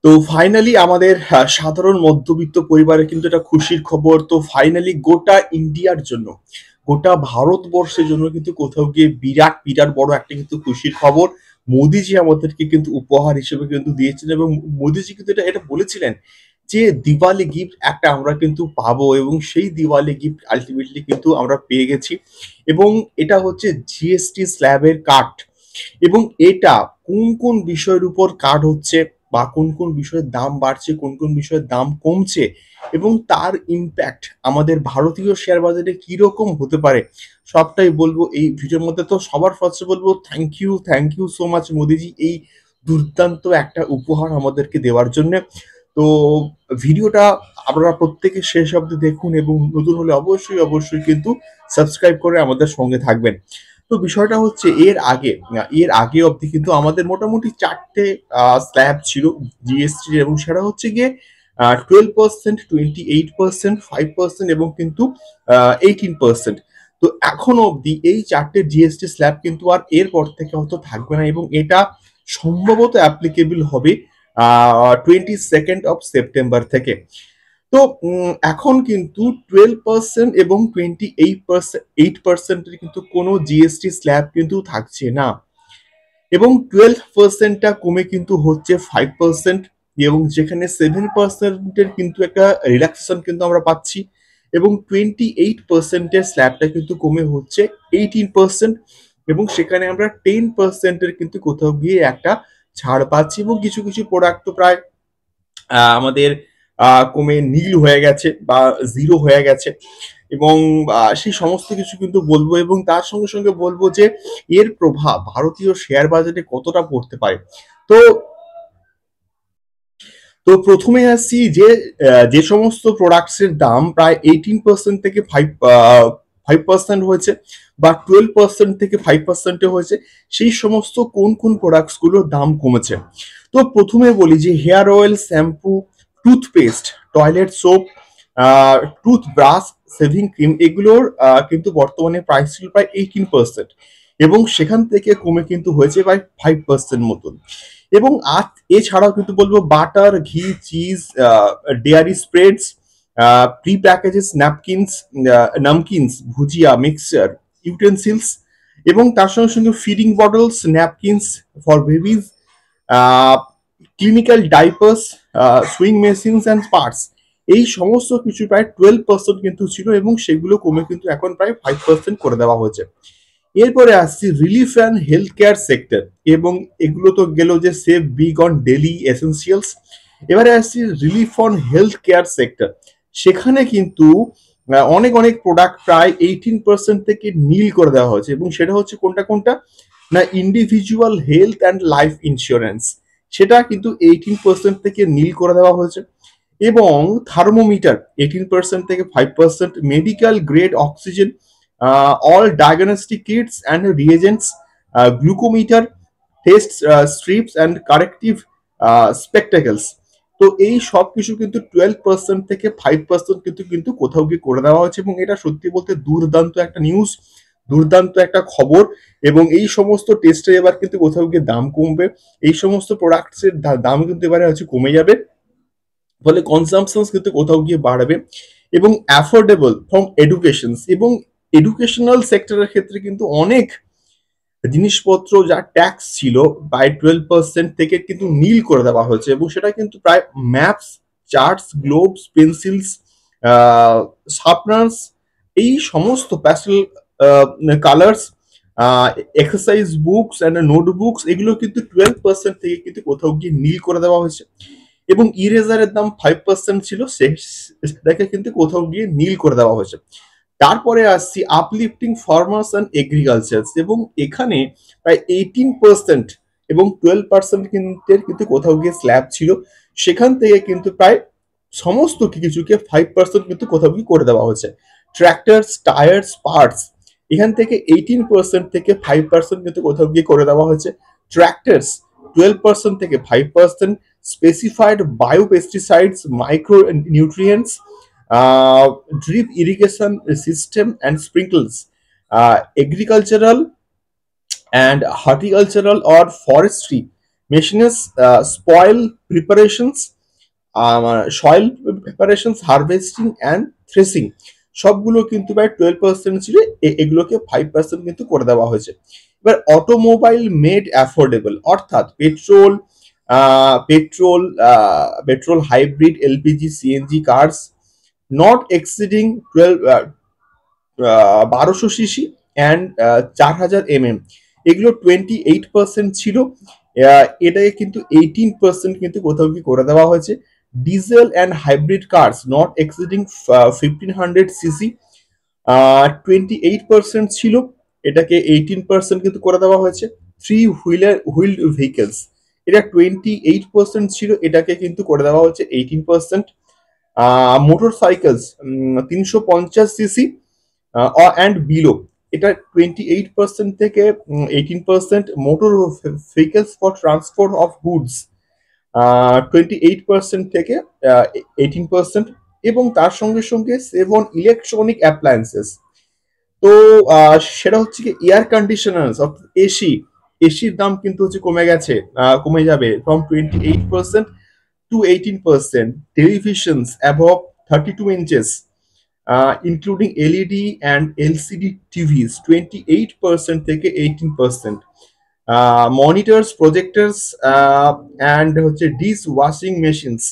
তো ফাইনালি আমাদের সাধারণ মধ্যবিত্ত পরিবারে কিন্তু এটা খুশির খবর। তো ফাইনালি গোটা ইন্ডিয়ার জন্য, গোটা ভারতবর্ষের জন্য কিন্তু কোথাও গিয়ে বিরাট বিরাট বড় একটা কিন্তু খুশির খবর মোদিজি আমাদেরকে কিন্তু উপহার হিসেবে কিন্তু দিয়েছেন, এবং মোদিজি কিন্তু এটা বলেছিলেন যে দিওয়ালি গিফট একটা আমরা কিন্তু পাবো, এবং সেই দিওয়ালি গিফট আলটিমেটলি কিন্তু আমরা পেয়ে গেছি। এবং এটা হচ্ছে জিএসটি স্ল্যাবের কাট, এবং এটা কোন কোন বিষয়ের উপর কাট হচ্ছে, বা কোন কোন বিষয়ের দাম বাড়ছে, কোন কোন বিষয়ের দাম কমছে, এবং তার ইম্প্যাক্ট আমাদের ভারতীয় শেয়ার বাজারে কিরকম হতে পারে, সবটাই বলবো এই ভিডিওর মধ্যে। তো সবার ফার্স্টে বলবো থ্যাংক ইউ সো মাচ মোদিজি, এই দুর্দান্ত একটা উপহার আমাদেরকে দেওয়ার জন্য। তো ভিডিওটা আপনারা প্রত্যেকে শেষ অবধি দেখুন, এবং নতুন হলে অবশ্যই অবশ্যই কিন্তু সাবস্ক্রাইব করে আমাদের সঙ্গে থাকবেন। তো বিষয়টা হচ্ছে এর আগে অবধি কিন্তু আমাদের মোটামুটি ৪টে স্ল্যাব ছিল জিএসটি, এবং সেটা হচ্ছে গিয়ে 12%, 28%, 5% এবং কিন্তু 18%। তো এখনো অবধি এই ৪টে জিএসটি স্ল্যাব কিন্তু আর এরপর থেকে হয়তো থাকবে না, এবং এটা সম্ভবত অ্যাপ্লিকেবল হবে 22 সেপ্টেম্বর থেকে। তো এখন কিন্তু 12% এবং 28% কিন্তু কোনো জিএসটি স্ল্যাব কিন্তু থাকছে না, এবং 12%টা কমে কিন্তু হচ্ছে 5%, এবং যেখানে 7%-এর কিন্তু একটা রিল্যাক্সেশন কিন্তু আমরা পাচ্ছি, এবং 28%-এর স্ল্যাবটা কিন্তু কমে হচ্ছে 18%, এবং সেখানে আমরা 10%-এর কিন্তু কোথাও গিয়ে একটা ছাড় পাচ্ছি, এবং কিছু কিছু প্রোডাক্ট তো প্রায় আমাদের কমে নীল হয়ে গেছে বা জিরো হয়ে গেছে, এবং সেই সমস্ত কিছু কিন্তু বলবো, এবং তার সঙ্গে সঙ্গে বলবো যে এর প্রভাব ভারতীয় শেয়ার বাজারে কতটা পড়তে পারে। তো তো প্রথমে আসছি যে যে সমস্ত প্রোডাক্টস এর দাম প্রায় 18% থেকে 5% হয়েছে, বা 12% থেকে 5% হয়েছে, সেই সমস্ত কোন কোন প্রোডাক্টস গুলোর দাম কমেছে। তো প্রথমে বলি যে hair oil, shampoo, toothpaste, toilet soap, toothbrush, shaving cream, এগুলোর কিন্তু বর্তমানে প্রাইস ছিল প্রায় 18%, এবং সেখান থেকে কমে কিন্তু হয়েছে প্রায় 5% মতন। এবং এছাড়াও কিন্তু বলবো butter, ghee, cheese, dairy spreads, pre packages, namkeens, bhujia, mixture, utensils, এবং তার সঙ্গে সঙ্গে feeding bottles, napkins for babies, clinical diapers, sewing machines and parts, এই সমস্ত কিছু প্রায় 12% কিন্তু ছিল, এবং সেগুলো কমে কিন্তু এখন প্রায় 5% করে দেওয়া হয়েছে। এরপরে আসছি relief and health care sector, এবং এগুলো তো গেল যে save big on daily essentials. এবারে আসছি relief on health care sector, সেখানে কিন্তু অনেক অনেক প্রোডাক্ট প্রায় 18% থেকে নীল করে দেওয়া হয়েছে, এবং সেটা হচ্ছে কোনটা কোনটা না, individual health and life insurance, সেটা কিন্তু 18% থেকে নীল করে দেওয়া হয়েছে, এবং থার্মোমিটার 18% থেকে 5%, medical grade oxygen, all diagnostic kits and reagents, glucometer, test strips and corrective spectacles। তো এই সব কিছু কিন্তু 12% থেকে 5% কিন্তু কিন্তু কোথাও গিয়ে করে দেওয়া হচ্ছে, এবং এটা সত্যি বলতে দুর্দান্ত একটা নিউজ, দুর্দান্ত একটা খবর। এবং এই সমস্ত টেস্টে এবার কিন্তু কোথাও গিয়ে দাম কমবে, এই সমস্ত প্রোডাক্টস এর দাম কিন্তু এবারে হচ্ছে কমে যাবে, ফলে কনজাম্পশন কিন্তু কোথাও গিয়ে বাড়বে, এবং অ্যাফোর্ডেবল ফ্রম এডুকেশন, এবং এডুকেশনাল সেক্টরের ক্ষেত্রে কিন্তু অনেক জিনিসপত্র যা ট্যাক্স ছিল বাই 12% থেকে কিন্তু নীল করে দেওয়া হয়েছে, এবং সেটা কিন্তু প্রায় ম্যাপস, চার্টস, গ্লোবস, পেন্সিলস, শার্পনার্স, এই সমস্ত pastel colours, exercise books and notebooks, এগুলো কিন্তু 12% থেকে কিন্তু কোথাও গিয়ে নীল করে দেওয়া হয়েছে, এবং ইরেজারের দাম 5% ছিল, সেটাকে কিন্তু কোথাও গিয়ে নীল করে দেওয়া হয়েছে। তারপরে আসছি আপলিফটিং ফার্মার্স অ্যান্ড এগ্রিকালচার, এবং এখানে প্রায় 18% এবং 12% কিন্তু কোথাও গিয়ে স্ল্যাব ছিল, সেখান থেকে কিন্তু প্রায় সমস্ত কিছুকে 5% কিন্তু কোথাও গিয়ে করে দেওয়া হয়েছে। ট্র্যাক্টরস, টায়ার্স, পার্টস, এখান থেকে 18% থেকে 5% কিন্তু কোথাও গিয়ে করে দেওয়া হয়েছে। ট্র্যাক্টরস 12% থেকে 5%, specified biopesticides, micro nutrients, drip irrigation system and sprinkles, agricultural and horticultural or forestry machines soil preparations, soil preparations, harvesting and threshing সবগুলো কিন্তু প্রায় 12% ছিল, এগুলোকে 5% কিন্তু করে দেওয়া হয়েছে। এবার অটোমোবাইল মেড অ্যাফোর্ডেবল, অর্থাৎ petrol petrol hybrid LPG CNG cars not exceeding 1200 CC and 4000 mm, এগুলো 28% ছিল, এটাকে কিন্তু 18% কিন্তু কোথাও কি করে দেওয়া হয়েছে। Diesel and hybrid cars not exceeding 1500 CC 28% ছিল, এটাকে 18% কিন্তু করে দেওয়া হয়েছে। হুইলড ভেহিকেলস, এটা 28% ছিল, এটাকে কিন্তু করে দেওয়া হচ্ছে 18%। Motor cycles 350 CC and below, এটা 28% থেকে 18%। Motor vehicles for transport of goods 28% থেকে 18%। এবং তার সঙ্গে সঙ্গে সেভন ইলেকট্রনিক অ্যাপ্লায়েন্সেস, তো সেটা হচ্ছে কি এয়ার কন্ডিশনার্স অর্থাৎ এসি, এসির দাম কিন্তু হচ্ছে কমে গেছে, কমে যাবে from 28% to 18%। Televisions above 32 inches including LED and LCD TVs 28% থেকে 18%। মনিটরস, প্রজেক্টরস অ্যান্ড হচ্ছে ডিশ ওয়াশিং মেশিনস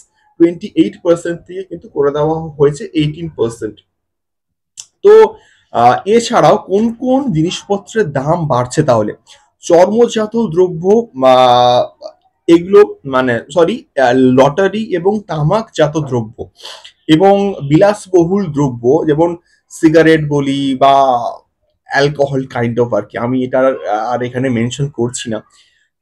28% থেকে কিন্তু করে দেওয়া হয়েছে 18%। তো এছাড়াও কোন কোন জিনিসপত্রের দাম বাড়ছে তাহলে? চর্মজাত দ্রব্য, এগুলো মানে সরি, লটারি এবং তামাকজাত দ্রব্য এবং বিলাসবহুল দ্রব্য, যেমন সিগারেট বলি বা অ্যালকোহল কাইন্ড অফ আর কি, আমি এটা আর এখানে মেনশন করছি না।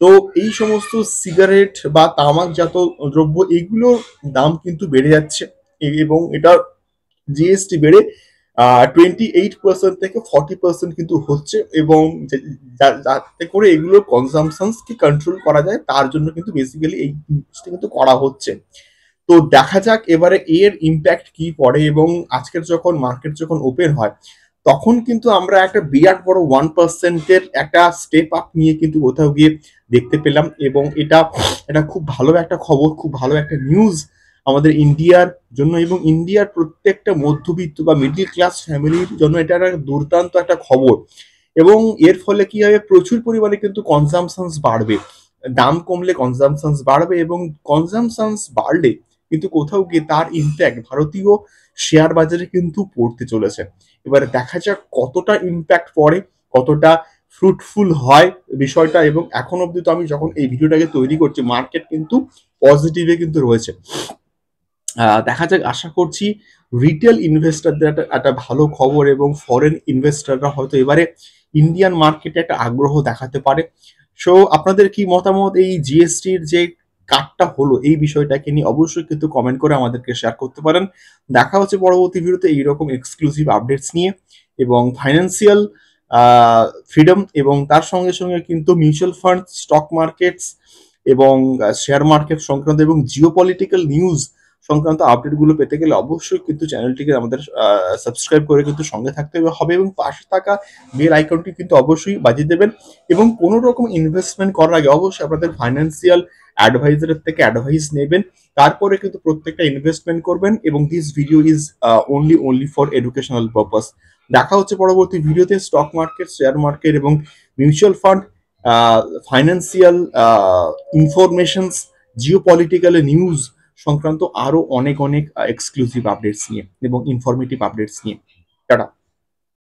তো এই সমস্ত সিগারেট বা তামাকজাত দ্রব্য এগুলোর দাম কিন্তু বেড়ে যাচ্ছে, এবং এটার জিএসটি বেড়ে 28% থেকে 40% কিন্তু হচ্ছে, এবং যাতে করে এগুলোর কনজামশনসকে কন্ট্রোল করা যায় তার জন্য কিন্তু বেসিক্যালি এই জিনিসটা কিন্তু করা হচ্ছে। তো দেখা যাক এবারে এর ইম্প্যাক্ট কি পড়ে, এবং আজকের যখন মার্কেট যখন ওপেন হয় তখন কিন্তু আমরা একটা বিরাট বড় 1%-এর একটা স্টেপ আপ নিয়ে কিন্তু কোথাও গিয়ে দেখতে পেলাম, এবং এটা এটা খুব ভালো একটা খবর, খুব ভালো একটা নিউজ আমাদের ইন্ডিয়ার জন্য, এবং ইন্ডিয়ার প্রত্যেকটা মধ্যবিত্ত বা মিডল ক্লাস ফ্যামিলির জন্য এটা একটা দুর্দান্ত একটা খবর। এবং এর ফলে কি হবে, প্রচুর পরিমাণে কিন্তু কনজামশনস বাড়বে, দাম কমলে কনজামশনস বাড়বে, এবং কনজামশনস বাড়লে কিন্তু কোথাও গিয়ে তার ইম্প্যাক্ট ভারতীয় শেয়ার বাজারে কিন্তু পড়তে চলেছে। এবারে দেখা যাক কতটা ইম্প্যাক্ট পড়ে, কতটা ফ্রুটফুল হয় বিষয়টা, এবং এখন অব্দি তো আমি যখন এই ভিডিওটাকে তৈরি করছি মার্কেট কিন্তু পজিটিভে কিন্তু রয়েছে। দেখা যাক, আশা করছি রিটেল ইনভেস্টরদের একটা ভালো খবর, এবং ফরেন ইনভেস্টররা হয়তো এবারে ইন্ডিয়ান মার্কেটে একটা আগ্রহ দেখাতে পারে। সো আপনাদের কি মতামত এই জিএসটির যে কাটটা হলো এই বিষয়টাকে নিয়ে অবশ্যই কিন্তু কমেন্ট করে আমাদেরকে শেয়ার করতে পারেন। দেখা হচ্ছে পরবর্তী ভিডিওতে এইরকম এক্সক্লুসিভ আপডেটস নিয়ে, এবং ফাইন্যান্সিয়াল ফ্রিডম, এবং তার সঙ্গে সঙ্গে কিন্তু মিউচুয়াল ফান্ড, স্টক মার্কেটস এবং শেয়ার মার্কেট সংক্রান্ত এবং জিওপলিটিক্যাল নিউজ সংক্রান্ত আপডেটগুলো পেতে গেলে অবশ্যই কিন্তু চ্যানেলটিকে আমাদের সাবস্ক্রাইব করে কিন্তু সঙ্গে থাকতে হবে, এবং পাশে থাকা বেল আইকনটি কিন্তু অবশ্যই বাজিয়ে দেবেন। এবং কোনো রকম ইনভেস্টমেন্ট করার আগে অবশ্যই আপনাদের ফাইন্যান্সিয়াল অ্যাডভাইজারের থেকে অ্যাডভাইস নেবেন, তারপরে কিন্তু প্রত্যেকটা ইনভেস্টমেন্ট করবেন, এবং this video is only for educational purpose. দেখা হচ্ছে পরবর্তী ভিডিওতে স্টক মার্কেট, শেয়ার মার্কেট এবং mutual fund, financial informations, geopolitical news সংক্রান্ত আরো অনেক অনেক এক্সক্লুসিভ আপডেটস নিয়ে এবং ইনফরমেটিভ আপডেটস নিয়ে। টাটা।